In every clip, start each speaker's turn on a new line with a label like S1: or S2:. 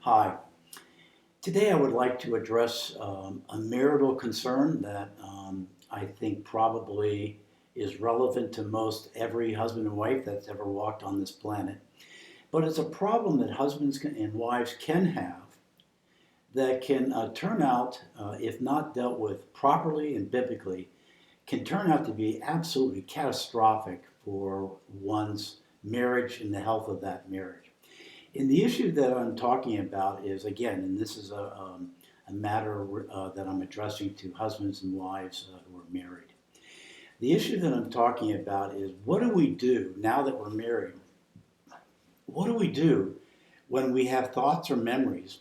S1: Hi. Today I would like to address a marital concern that I think probably is relevant to most every husband and wife that's ever walked on this planet. But it's a problem that and wives can have that can turn out, if not dealt with properly and biblically, can turn out to be absolutely catastrophic for one's marriage and the health of that marriage. And the issue that I'm talking about is, again, and this is a matter that I'm addressing to husbands and wives who are married. The issue that I'm talking about is what do we do now that we're married? What do we do when we have thoughts or memories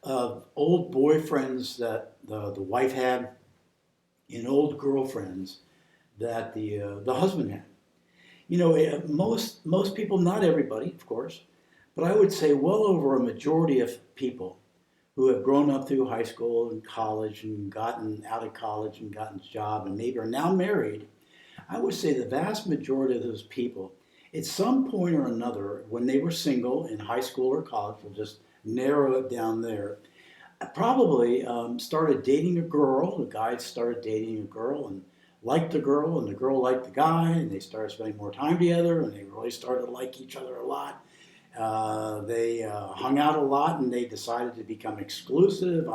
S1: of old boyfriends that the wife had and old girlfriends that the husband had? Most people, not everybody, of course, but I would say well over a majority of people who have grown up through high school and college and gotten out of college and gotten a job and maybe are now married, I would say the vast majority of those people, at some point or another, when they were single in high school or college, we'll just narrow it down there, probably started dating a girl. The guy started dating a girl and liked the girl, and the girl liked the guy, and they started spending more time together, and they really started to like each other a lot. They hung out a lot, and they decided to become exclusive.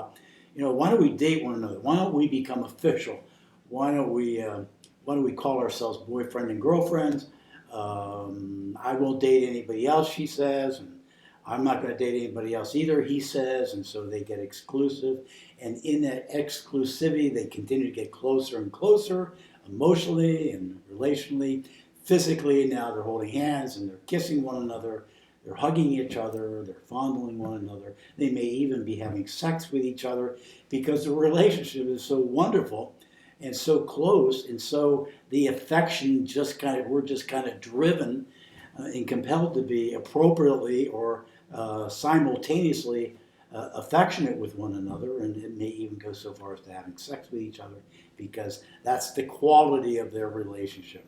S1: Why don't we date one another? Why don't we become official? Why don't we why don't we call ourselves boyfriend and girlfriends? I won't date anybody else, she says, and I'm not going to date anybody else either, he says, and so they get exclusive. And in that exclusivity, they continue to get closer and closer emotionally and relationally. Physically, now they're holding hands and they're kissing one another. They're hugging each other, they're fondling one another. They may even be having sex with each other because the relationship is so wonderful and so close, and so the affection we're just kind of driven and compelled to be appropriately or simultaneously affectionate with one another, and it may even go so far as to having sex with each other because that's the quality of their relationship.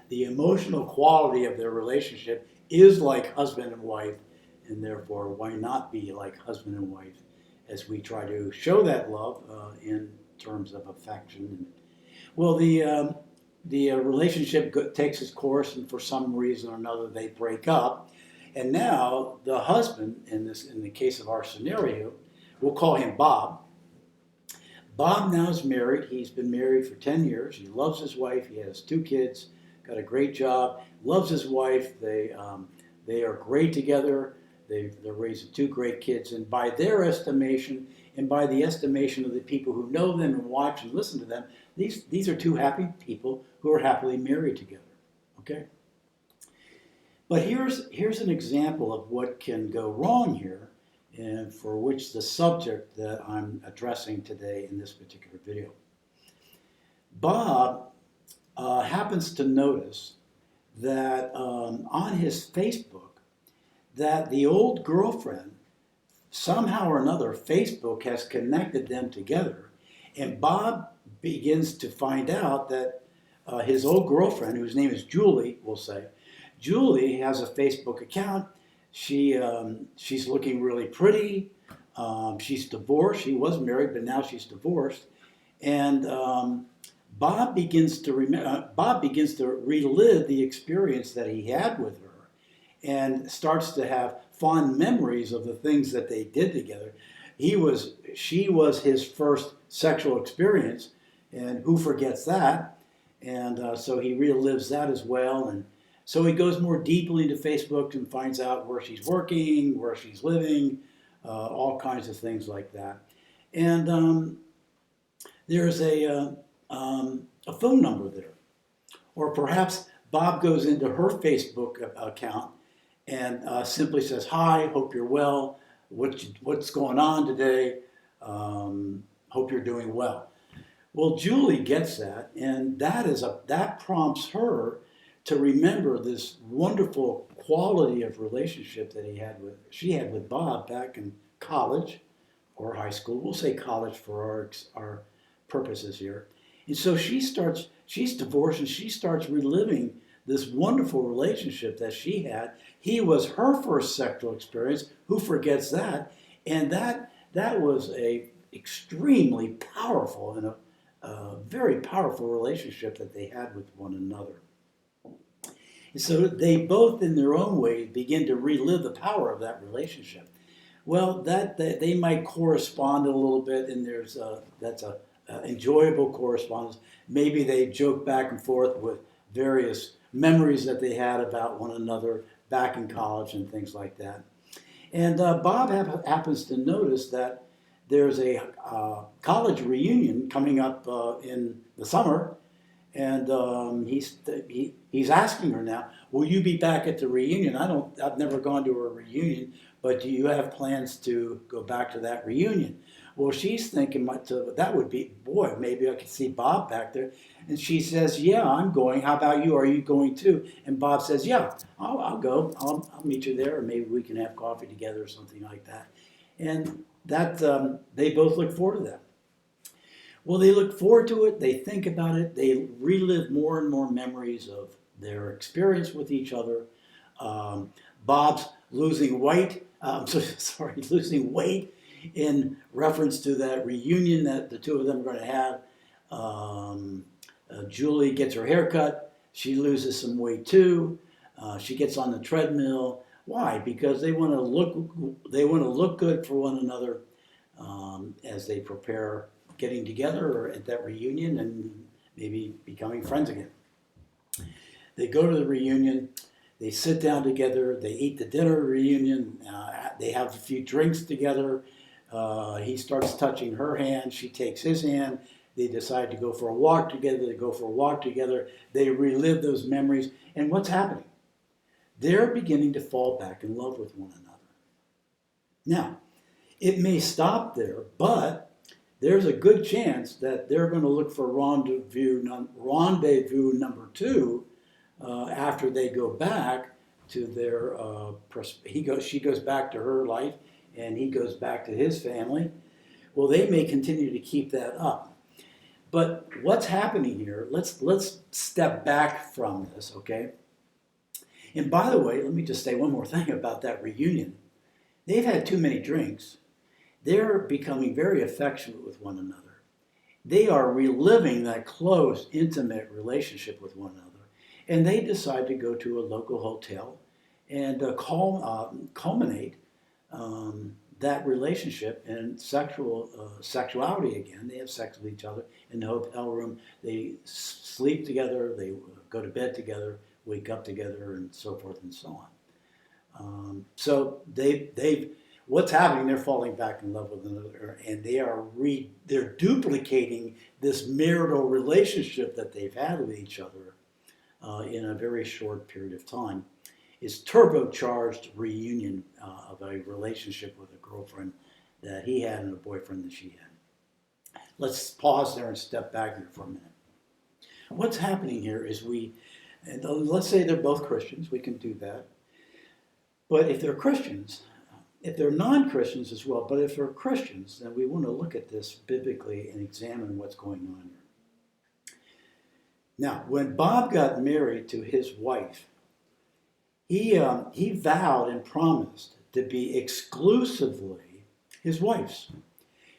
S1: The emotional quality of their relationship is like husband and wife, and therefore, why not be like husband and wife as we try to show that love in terms of affection? Well, the relationship takes its course, and for some reason or another, they break up. And now the husband, in the case of our scenario, we'll call him Bob. Bob now is married. He's been married for 10 years. He loves his wife. He has 2 kids, got a great job, loves his wife. They are great together. They're raising 2 great kids. And by their estimation, and by the estimation of the people who know them and watch and listen to them, these are 2 happy people who are happily married together. Okay? But here's an example of what can go wrong here, and for which the subject that I'm addressing today in this particular video. Bob happens to notice that on his Facebook that the old girlfriend, somehow or another, Facebook has connected them together, and Bob begins to find out that his old girlfriend, whose name is Julie, we'll say, Julie has a Facebook account. She's looking really pretty. She's divorced. She was married, but now she's divorced. And Bob begins to relive the experience that he had with her, and starts to have fond memories of the things that they did together. She was his first sexual experience, and who forgets that? And so he relives that as well. And so he goes more deeply into Facebook and finds out where she's working, where she's living, all kinds of things like that. And there's a phone number there. Or perhaps Bob goes into her Facebook account and simply says, "Hi, hope you're well. What's going on today? Hope you're doing well." Well, Julie gets that, and that prompts her to remember this wonderful quality of relationship that she had with Bob back in college or high school. We'll say college for our purposes here. And so she's divorced, and she starts reliving this wonderful relationship that she had. He was her first sexual experience. Who forgets that? And that was a extremely powerful and a very powerful relationship that they had with one another. And so they both, in their own way, begin to relive the power of that relationship. Well, that they might correspond a little bit, and that's a enjoyable correspondence. Maybe they joke back and forth with various memories that they had about one another back in college and things like that. And Bob happens to notice that there's a college reunion coming up in the summer, and he's asking her now, "Will you be back at the reunion? I've never gone to a reunion, but do you have plans to go back to that reunion?" Well, she's thinking that would be, boy, maybe I could see Bob back there. And she says, "Yeah, I'm going. How about you? Are you going too?" And Bob says, "Yeah, I'll go. I'll meet you there, or maybe we can have coffee together or something like that." And that they both look forward to that. Well, they look forward to it. They think about it. They relive more and more memories of their experience with each other. Bob's losing weight. Losing weight in reference to that reunion that the two of them are going to have. Julie gets her hair cut. She loses some weight too. She gets on the treadmill. Why? Because they want to look good for one another as they prepare getting together at that reunion and maybe becoming friends again. They go to the reunion. They sit down together. They eat the dinner reunion. They have a few drinks together. He starts touching her hand. She takes his hand. They decide to go for a walk together. They go for a walk together. They relive those memories. And what's happening? They're beginning to fall back in love with one another. Now, it may stop there, but there's a good chance that they're going to look for rendezvous number two after they go back to their. She goes back to her life, and he goes back to his family. Well, they may continue to keep that up. But what's happening here? Let's step back from this, okay? And by the way, let me just say one more thing about that reunion. They've had too many drinks. They're becoming very affectionate with one another. They are reliving that close, intimate relationship with one another. And they decide to go to a local hotel and culminate that relationship in sexuality again. They have sex with each other in the hotel room. They sleep together. They go to bed together, wake up together, and so forth and so on. So what's happening? They're falling back in love with another, and they're duplicating this marital relationship that they've had with each other in a very short period of time. It's turbocharged reunion of a relationship with a girlfriend that he had and a boyfriend that she had. Let's pause there and step back here for a minute. What's happening here is let's say they're both Christians. We can do that. But if they're Christians, if they're non-Christians as well, but if they're Christians, then we want to look at this biblically and examine what's going on here. Now, when Bob got married to his wife, he vowed and promised to be exclusively his wife's.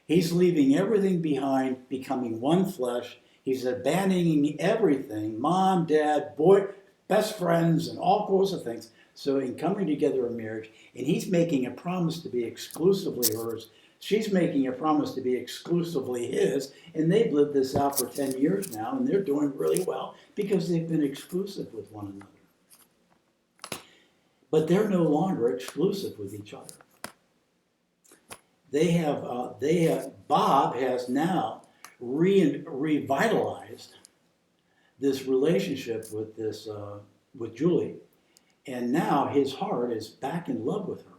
S1: He's leaving everything behind, becoming one flesh. He's abandoning everything, mom, dad, boy, best friends, and all sorts of things. So in coming together in marriage, and he's making a promise to be exclusively hers, she's making a promise to be exclusively his, and they've lived this out for 10 years now, and they're doing really well because they've been exclusive with one another. But they're no longer exclusive with each other. Bob has now revitalized this relationship with Julie, and now his heart is back in love with her.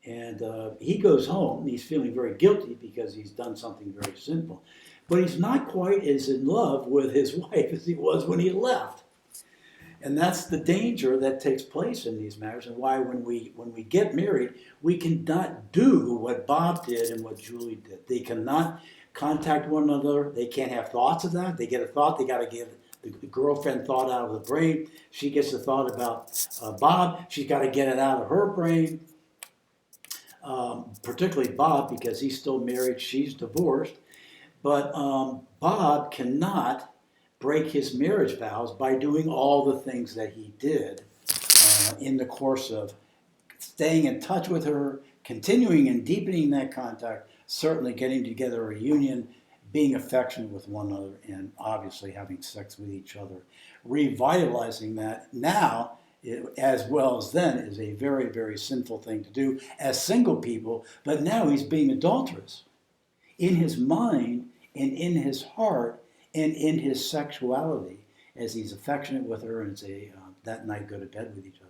S1: And he goes home. He's feeling very guilty because he's done something very sinful, but he's not quite as in love with his wife as he was when he left. And that's the danger that takes place in these matters, and why when we get married, we cannot do what Bob did and what Julie did. They cannot contact one another. They can't have thoughts of that. They get a thought, they got to the girlfriend thought out of the brain. She gets the thought about Bob. She's got to get it out of her brain. Particularly Bob, because he's still married, she's divorced. But Bob cannot break his marriage vows by doing all the things that he did in the course of staying in touch with her, continuing and deepening that contact, certainly getting together a reunion, being affectionate with one another, and obviously having sex with each other. Revitalizing that now, as well as then, is a very, very sinful thing to do as single people, but now he's being adulterous in his mind and in his heart and in his sexuality as he's affectionate with her and say, that night go to bed with each other.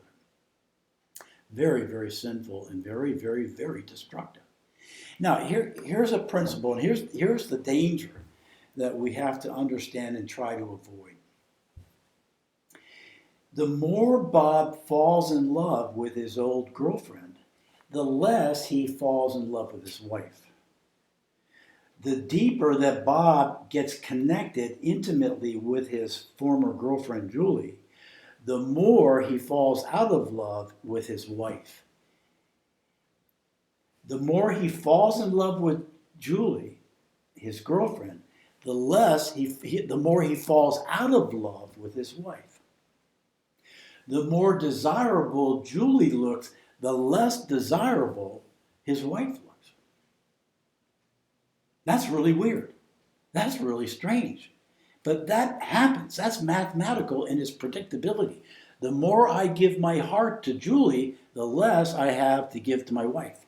S1: Very, very sinful and very, very, very destructive. Now, here's a principle, and here's the danger that we have to understand and try to avoid. The more Bob falls in love with his old girlfriend, the less he falls in love with his wife. The deeper that Bob gets connected intimately with his former girlfriend, Julie, the more he falls out of love with his wife. The more he falls in love with Julie, his girlfriend, the more he falls out of love with his wife. The more desirable Julie looks, the less desirable his wife looks. That's really weird. That's really strange. But that happens. That's mathematical in its predictability. The more I give my heart to Julie, the less I have to give to my wife.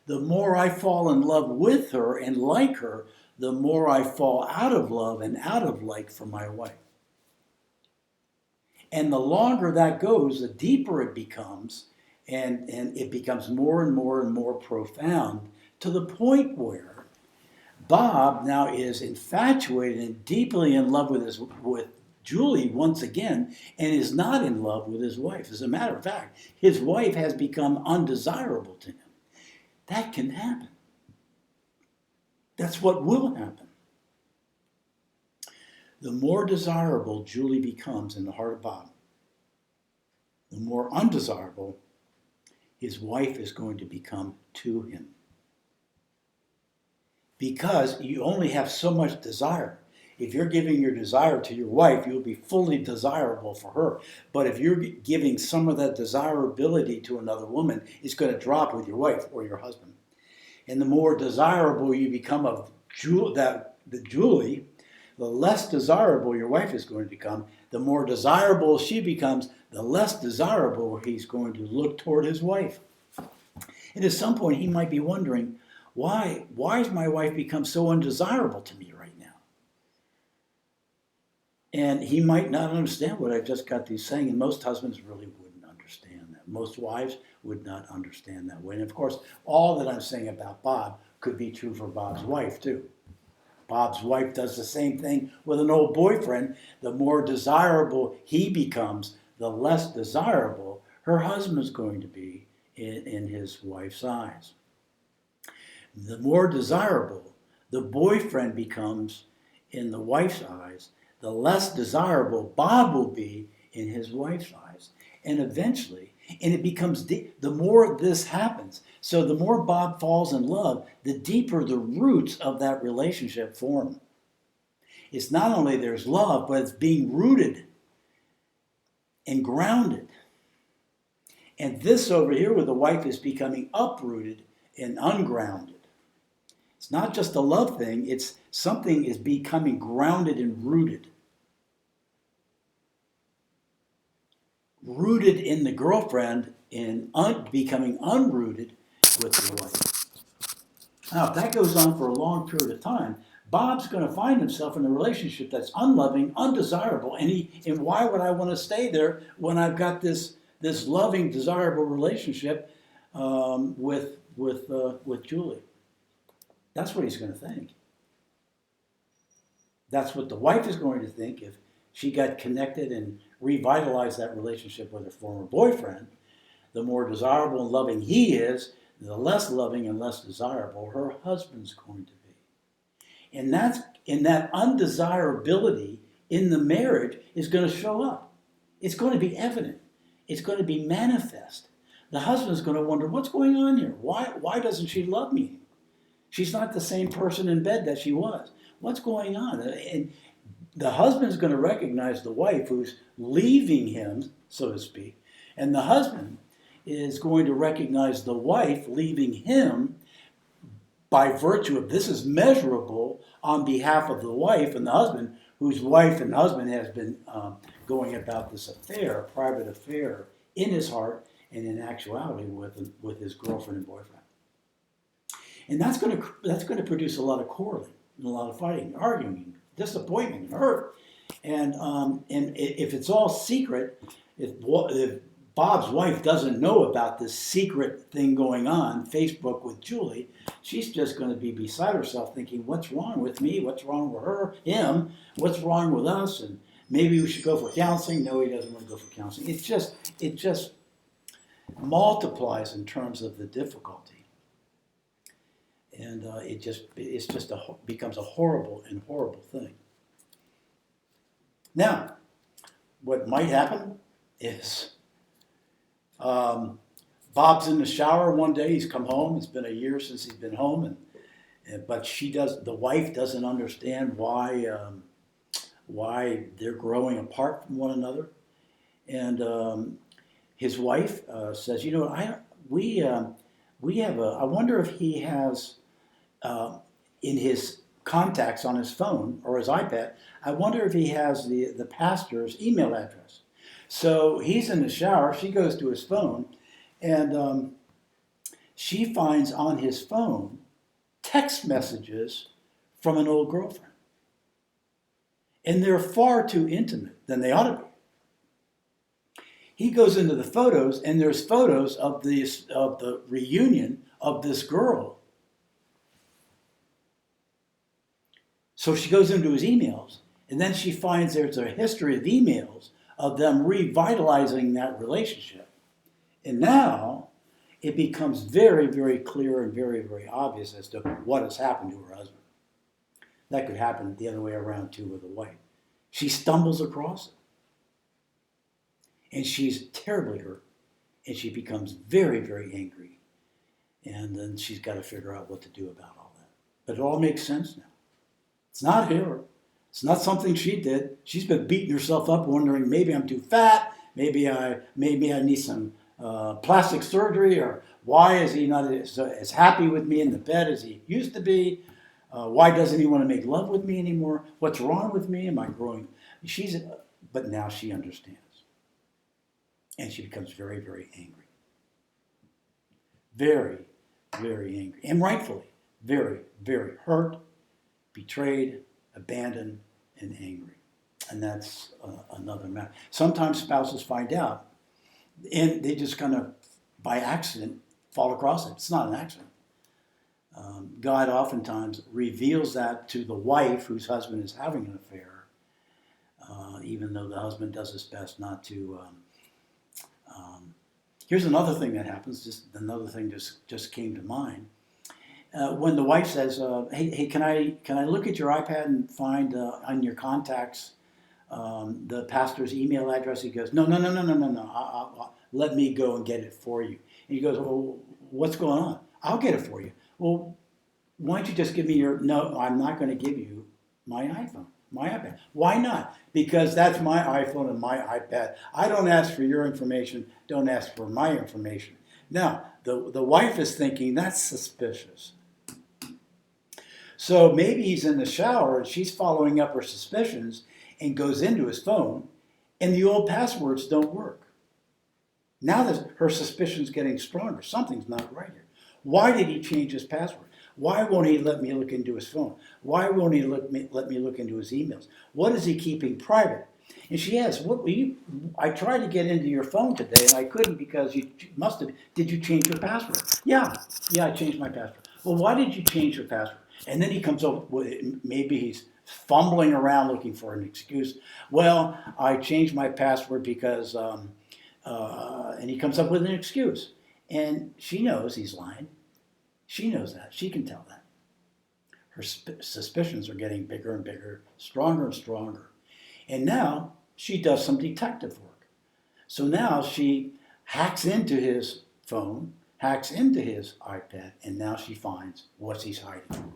S1: The more I fall in love with her and like her, the more I fall out of love and out of like for my wife. And the longer that goes, the deeper it becomes, and it becomes more and more and more profound, to the point where Bob now is infatuated and deeply in love with Julie once again, and is not in love with his wife. As a matter of fact, his wife has become undesirable to him. That can happen. That's what will happen. The more desirable Julie becomes in the heart of Bob, the more undesirable his wife is going to become to him. Because you only have so much desire. If you're giving your desire to your wife, you'll be fully desirable for her. But if you're giving some of that desirability to another woman, it's going to drop with your wife or your husband. And the more desirable you become of Julie, the less desirable your wife is going to become. The more desirable she becomes, the less desirable he's going to look toward his wife. And at some point, he might be wondering, why has my wife become so undesirable to me right now? And he might not understand what I just got through saying, and most husbands really wouldn't understand that. Most wives would not understand that way. And of course, all that I'm saying about Bob could be true for Bob's wife too. Bob's wife does the same thing with an old boyfriend. The more desirable he becomes, the less desirable her husband's going to be in his wife's eyes. The more desirable the boyfriend becomes in the wife's eyes, the less desirable Bob will be in his wife's eyes. And eventually, and it becomes the more this happens, so the more Bob falls in love, the deeper the roots of that relationship form. It's not only there's love, but it's being rooted and grounded. And this over here with the wife is becoming uprooted and ungrounded. It's not just a love thing, it's something is becoming grounded and rooted. Rooted in the girlfriend and becoming unrooted with the wife. Now, if that goes on for a long period of time, Bob's going to find himself in a relationship that's unloving, undesirable, and why would I want to stay there when I've got this loving, desirable relationship with Julie? That's what he's going to think. That's what the wife is going to think if she got connected and revitalized that relationship with her former boyfriend. The more desirable and loving he is, the less loving and less desirable her husband's going to be. And that's in that undesirability in the marriage is going to show up. It's going to be evident. It's going to be manifest. The husband's going to wonder, what's going on here? Why doesn't she love me? She's not the same person in bed that she was. What's going on? And the husband's going to recognize the wife who's leaving him, so to speak, and the husband is going to recognize the wife leaving him by virtue of this is measurable on behalf of the wife and the husband, whose wife and husband has been going about this affair, private affair, in his heart and in actuality with his girlfriend and boyfriend. And that's going to produce a lot of quarreling and a lot of fighting, arguing, disappointment, and hurt. And if it's all secret, if Bob's wife doesn't know about this secret thing going on, Facebook with Julie, she's just going to be beside herself thinking, what's wrong with me? What's wrong with her? Him? What's wrong with us? And maybe we should go for counseling. No, he doesn't want to go for counseling. It just multiplies in terms of the difficulty. And becomes a horrible thing. Now, what might happen is Bob's in the shower one day. He's come home. It's been a year since he's been home, but the wife doesn't understand why they're growing apart from one another. And his wife says, I wonder if he has in his contacts on his phone or his iPad, I wonder if he has the pastor's email address. So he's in the shower. She goes to his phone, and she finds on his phone text messages from an old girlfriend. And they're far too intimate than they ought to be. He goes into the photos, and there's photos of the reunion of this girl. So she goes into his emails, and then she finds there's a history of emails of them revitalizing that relationship. And now it becomes very, very clear and very, very obvious as to what has happened to her husband. That could happen the other way around too with the wife. She stumbles across it. And she's terribly hurt. And she becomes very, very angry. And then she's got to figure out what to do about all that. But it all makes sense now. It's not her. It's not something she did. She's been beating herself up, wondering maybe I'm too fat, maybe I need some plastic surgery, or why is he not as happy with me in the bed as he used to be? Why doesn't he want to make love with me anymore? What's wrong with me? Am I growing? But now she understands, and she becomes very, very angry, very, very angry, and rightfully very, very hurt, betrayed, abandoned, and angry. And that's another matter. Sometimes spouses find out, and they just kind of, by accident, fall across it. It's not an accident. God oftentimes reveals that to the wife whose husband is having an affair, even though the husband does his best not to. Here's another thing that happens. Another thing just came to mind. When the wife says, "Hey, can I look at your iPad and find on your contacts the pastor's email address?" He goes, "No. Let me go and get it for you." And he goes, "Well, what's going on? I'll get it for you." "Well, why don't you just give me your?" "No, I'm not going to give you my iPhone, my iPad." "Why not?" "Because that's my iPhone and my iPad. I don't ask for your information. Don't ask for my information." Now, the wife is thinking, that's suspicious. So maybe he's in the shower and she's following up her suspicions and goes into his phone, and the old passwords don't work. Now that her suspicion's getting stronger. Something's not right here. Why did he change his password? Why won't he let me look into his phone? Why won't he let me look into his emails? What is he keeping private? And she asks, I tried to get into your phone today and I couldn't because you must have, did you change your password? Yeah, I changed my password. Well, why did you change your password? And then he comes up with, maybe he's fumbling around looking for an excuse. Well, I changed my password because, and he comes up with an excuse. And she knows he's lying. She knows that. She can tell that. Her suspicions are getting bigger and bigger, stronger and stronger. And now she does some detective work. So now she hacks into his phone, hacks into his iPad, and now she finds what he's hiding.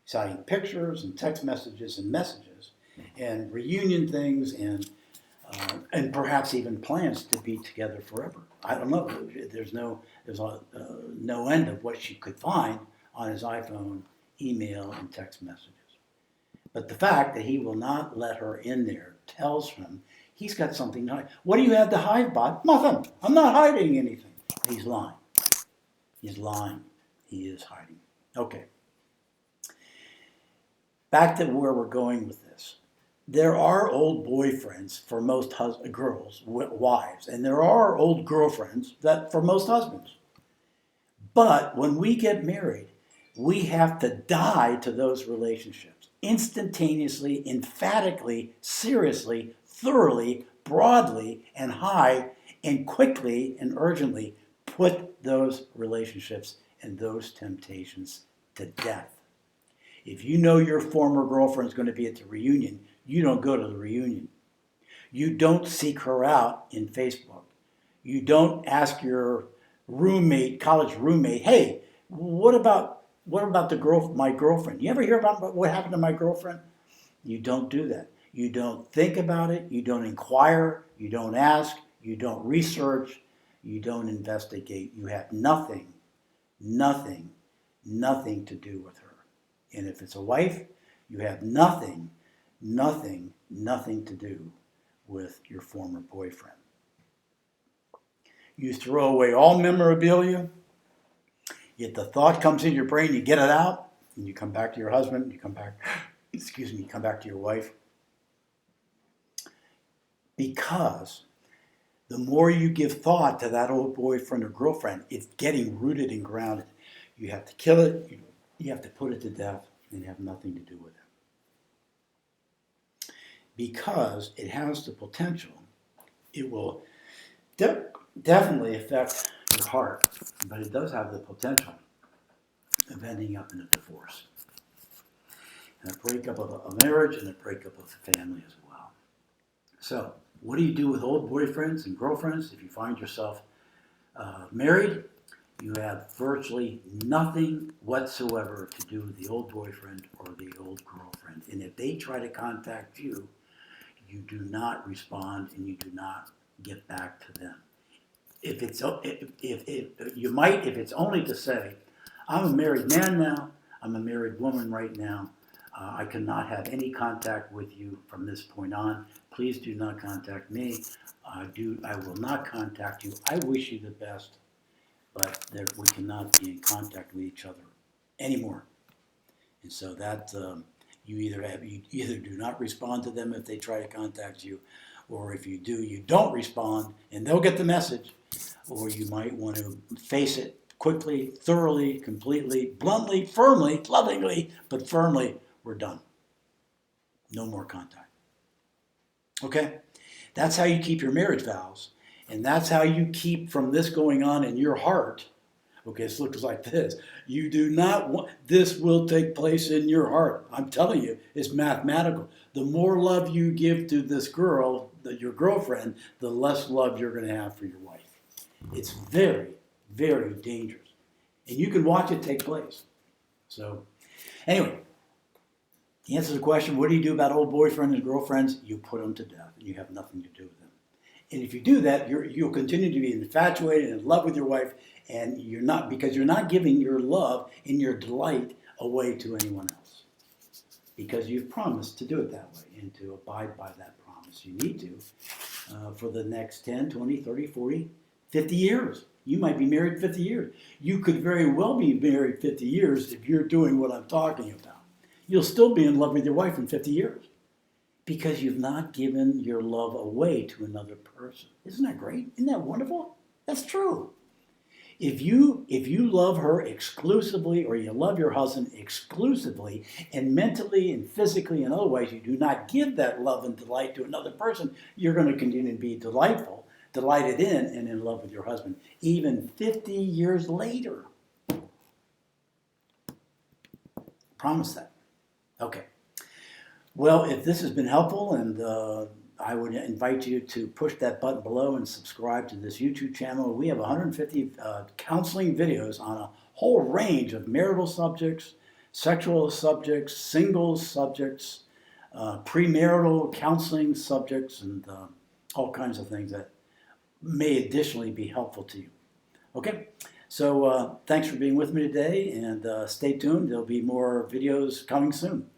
S1: He's hiding pictures and text messages and reunion things and perhaps even plans to be together forever. I don't know. There's no end of what she could find on his iPhone, email, and text messages. But the fact that he will not let her in there tells him he's got something to hide. What do you have to hide, Bob? Nothing. I'm not hiding anything. He's lying. He's lying. He is hiding. Okay. Back to where we're going with this. There are old boyfriends for most girls, wives, and there are old girlfriends that for most husbands. But when we get married, we have to die to those relationships. Instantaneously, emphatically, seriously, thoroughly, broadly, and high, and quickly and urgently put those relationships and those temptations to death. If you know your former girlfriend's going to be at the reunion, you don't go to the reunion. You don't seek her out in Facebook. You don't ask your roommate, college roommate, hey, what about my girlfriend? You ever hear about what happened to my girlfriend? You don't do that. You don't think about it. You don't inquire. You don't ask. You don't research. You don't investigate. You have nothing to do with her. And if it's a wife, you have nothing to do with your former boyfriend. You throw away all memorabilia, yet the thought comes in your brain, you get it out, and you come back to your husband, you come back to your wife. Because the more you give thought to that old boyfriend or girlfriend, it's getting rooted and grounded. You have to kill it, you have to put it to death, and have nothing to do with it. Because it has the potential, it will definitely affect your heart, but it does have the potential of ending up in a divorce, and a breakup of a marriage, and a breakup of a family as well. So, what do you do with old boyfriends and girlfriends if you find yourself married? You have virtually nothing whatsoever to do with the old boyfriend or the old girlfriend. And if they try to contact you, you do not respond and you do not get back to them. If it's only to say, I'm a married man now, I'm a married woman right now, I cannot have any contact with you from this point on. Please do not contact me. I will not contact you. I wish you the best, but we cannot be in contact with each other anymore. And so that you either do not respond to them if they try to contact you, or if you do, you don't respond, and they'll get the message. Or you might want to face it quickly, thoroughly, completely, bluntly, firmly, lovingly, but firmly. We're done. No more contact. Okay? That's how you keep your marriage vows. And that's how you keep from this going on in your heart. Okay, it looks like this. You do not want, this will take place in your heart. I'm telling you, it's mathematical. The more love you give to this girl, your girlfriend, the less love you're going to have for your wife. It's very, very dangerous. And you can watch it take place. So, anyway, the answer to the question, what do you do about old boyfriends and girlfriends? You put them to death, and you have nothing to do with them. And if you do that, you'll continue to be infatuated and in love with your wife, and you're not giving your love and your delight away to anyone else. Because you've promised to do it that way and to abide by that promise. You need to for the next 10, 20, 30, 40, 50 years. You might be married 50 years. You could very well be married 50 years if you're doing what I'm talking about. You'll still be in love with your wife in 50 years. Because you've not given your love away to another person. Isn't that great? Isn't that wonderful? That's true. If you love her exclusively, or you love your husband exclusively, and mentally and physically and otherwise you do not give that love and delight to another person, you're going to continue to be delighted in and in love with your husband, even 50 years later. Promise that. Okay. Well, if this has been helpful, and I would invite you to push that button below and subscribe to this YouTube channel. We have 150 counseling videos on a whole range of marital subjects, sexual subjects, singles subjects, premarital counseling subjects, and all kinds of things that may additionally be helpful to you. Okay, so thanks for being with me today, and stay tuned. There'll be more videos coming soon.